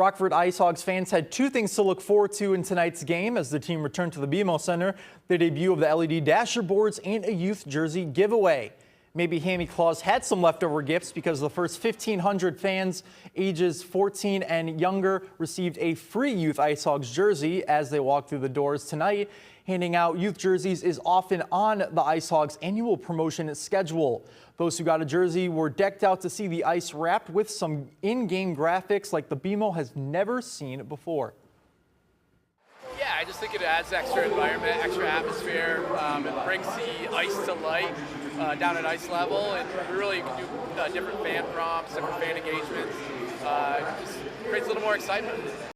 Rockford Icehogs fans had two things to look forward to in tonight's game as the team returned to the BMO Center, the debut of the LED dasher boards and a youth jersey giveaway. Maybe Hammy Claus had some leftover gifts because the first 1,500 fans ages 14 and younger received a free Youth Icehogs jersey as they walked through the doors tonight. Handing out youth jerseys is often on the Icehogs annual promotion schedule. Those who got a jersey were decked out to see the ice wrapped with some in-game graphics like the BMO has never seen before. Yeah, I just think it adds extra environment, extra atmosphere. It brings the ice to light down at ice level, and really you can do different fan prompts, different fan engagements. Just creates a little more excitement.